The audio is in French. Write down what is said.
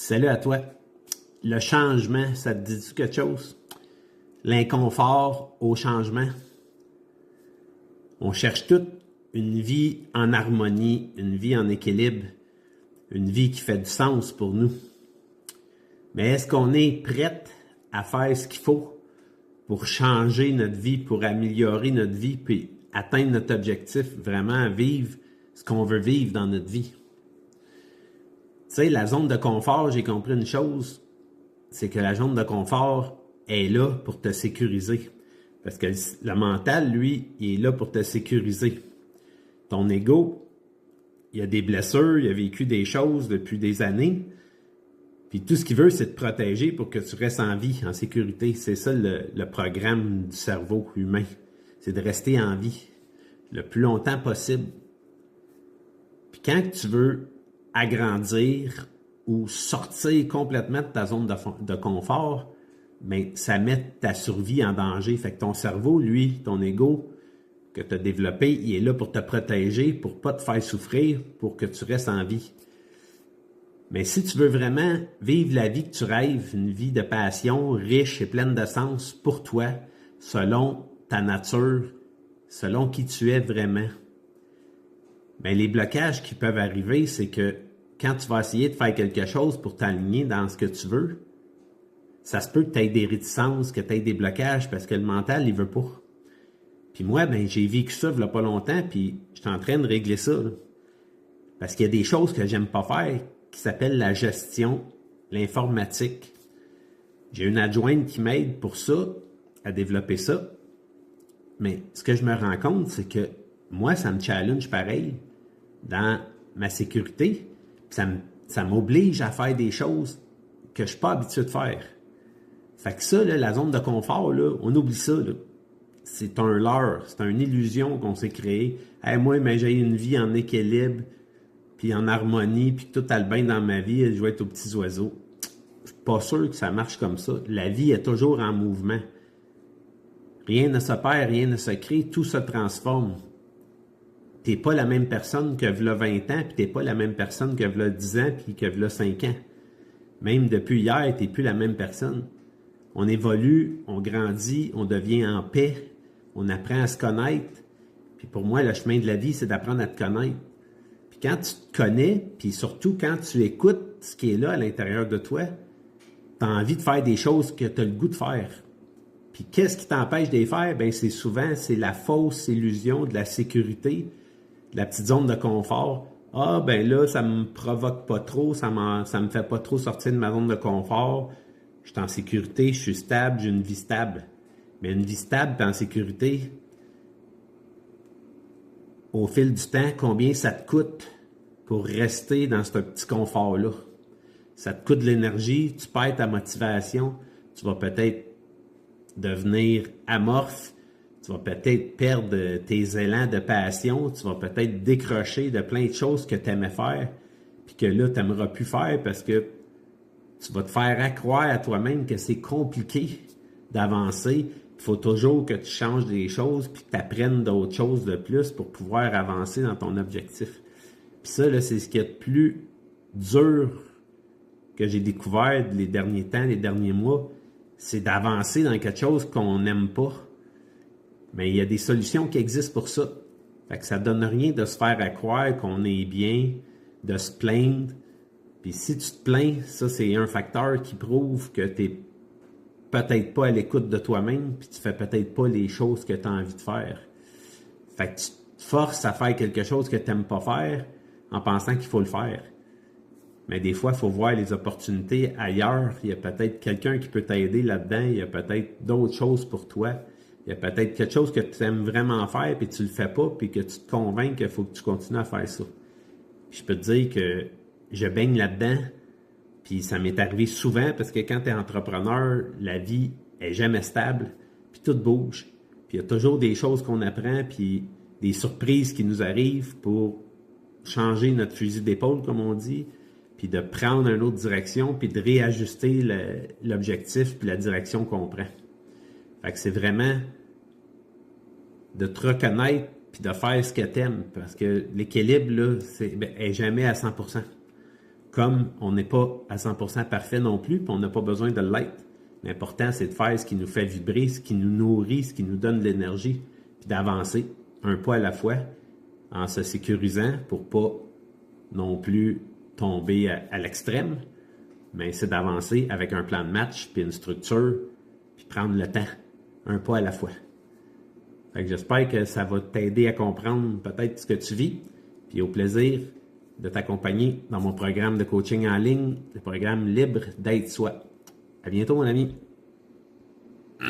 Salut à toi. Le changement, ça te dit quelque chose? L'inconfort au changement. On cherche toute une vie en harmonie, une vie en équilibre, une vie qui fait du sens pour nous. Mais est-ce qu'on est prête à faire ce qu'il faut pour changer notre vie, pour améliorer notre vie, puis atteindre notre objectif, vraiment vivre ce qu'on veut vivre dans notre vie? Tu sais, la zone de confort, j'ai compris une chose, c'est que la zone de confort est là pour te sécuriser. Parce que le mental, lui, il est là pour te sécuriser. Ton ego, il a des blessures, il a vécu des choses depuis des années. Puis tout ce qu'il veut, c'est te protéger pour que tu restes en vie, en sécurité. C'est ça le programme du cerveau humain. C'est de rester en vie le plus longtemps possible. Puis quand tu veux agrandir ou sortir complètement de ta zone de confort, bien, ça met ta survie en danger. Fait que ton cerveau, lui, ton ego que tu as développé, il est là pour te protéger, pour ne pas te faire souffrir, pour que tu restes en vie. Mais si tu veux vraiment vivre la vie que tu rêves, une vie de passion, riche et pleine de sens pour toi, selon ta nature, selon qui tu es vraiment, bien, les blocages qui peuvent arriver, c'est que quand tu vas essayer de faire quelque chose pour t'aligner dans ce que tu veux, ça se peut que tu aies des réticences, que tu aies des blocages parce que le mental, il veut pas. Puis moi, ben, j'ai vécu ça il n'y a pas longtemps, puis je suis en train de régler ça. Là. Parce qu'il y a des choses que j'aime pas faire qui s'appellent la gestion, l'informatique. J'ai une adjointe qui m'aide pour ça, à développer ça. Mais ce que je me rends compte, c'est que moi, ça me challenge pareil dans ma sécurité. Ça m'oblige à faire des choses que je ne suis pas habitué de faire. Fait que ça, là, la zone de confort, là, on oublie ça. Là. C'est un leurre, c'est une illusion qu'on s'est créée. Hey, moi, mais j'ai une vie en équilibre, puis en harmonie, puis tout a le bien dans ma vie, je vais être aux petits oiseaux. Je suis pas sûr que ça marche comme ça. La vie est toujours en mouvement. Rien ne se perd, rien ne se crée, tout se transforme. T'es pas la même personne que v'là 20 ans, puis t'es pas la même personne que v'là 10 ans, puis que v'là 5 ans. Même depuis hier, t'es plus la même personne. On évolue, on grandit, on devient en paix, on apprend à se connaître. Puis pour moi, le chemin de la vie, c'est d'apprendre à te connaître. Puis quand tu te connais, puis surtout quand tu écoutes ce qui est là à l'intérieur de toi, tu as envie de faire des choses que tu as le goût de faire. Puis qu'est-ce qui t'empêche de les faire? Bien, c'est la fausse illusion de la sécurité, de la petite zone de confort. Ah, ben là, ça me provoque pas trop, ça me fait pas trop sortir de ma zone de confort. Je suis en sécurité, je suis stable, j'ai une vie stable. Mais une vie stable et en sécurité, au fil du temps, combien ça te coûte pour rester dans ce petit confort-là? Ça te coûte de l'énergie, tu perds ta motivation, tu vas peut-être devenir amorphe, tu vas peut-être perdre tes élans de passion, tu vas peut-être décrocher de plein de choses que tu aimais faire, puis que là, tu n'aimeras plus faire parce que tu vas te faire croire à toi-même que c'est compliqué d'avancer. Il faut toujours que tu changes des choses puis que tu apprennes d'autres choses de plus pour pouvoir avancer dans ton objectif. Puis ça, là, c'est ce qu'il y a de plus dur que j'ai découvert les derniers temps, les derniers mois. C'est d'avancer dans quelque chose qu'on n'aime pas. Mais il y a des solutions qui existent pour ça. Fait que ça donne rien de se faire croire qu'on est bien, de se plaindre. Puis si tu te plains, ça c'est un facteur qui prouve que tu n'es peut-être pas à l'écoute de toi-même, puis tu fais peut-être pas les choses que tu as envie de faire. Fait que tu te forces à faire quelque chose que tu n'aimes pas faire en pensant qu'il faut le faire. Mais des fois, il faut voir les opportunités ailleurs. Il y a peut-être quelqu'un qui peut t'aider là-dedans. Il y a peut-être d'autres choses pour toi. Il y a peut-être quelque chose que tu aimes vraiment faire, puis tu le fais pas, puis que tu te convaincs qu'il faut que tu continues à faire ça. Puis je peux te dire que je baigne là-dedans, puis ça m'est arrivé souvent parce que quand tu es entrepreneur, la vie est jamais stable, puis tout bouge. Puis il y a toujours des choses qu'on apprend, puis des surprises qui nous arrivent pour changer notre fusil d'épaule, comme on dit, puis de prendre une autre direction, puis de réajuster l'objectif, puis la direction qu'on prend. Fait que c'est vraiment de te reconnaître, puis de faire ce que tu aimes, parce que l'équilibre, là, est jamais à 100%. comme on n'est pas à 100% parfait non plus, puis on n'a pas besoin de l'être. L'important, c'est de faire ce qui nous fait vibrer, ce qui nous nourrit, ce qui nous donne de l'énergie, puis d'avancer un pas à la fois en se sécurisant pour pas non plus tomber à l'extrême, mais c'est d'avancer avec un plan de match, puis une structure, puis prendre le temps, un pas à la fois. Fait que j'espère que ça va t'aider à comprendre peut-être ce que tu vis, puis au plaisir de t'accompagner dans mon programme de coaching en ligne, le programme Libre d'être soi. À bientôt, mon ami!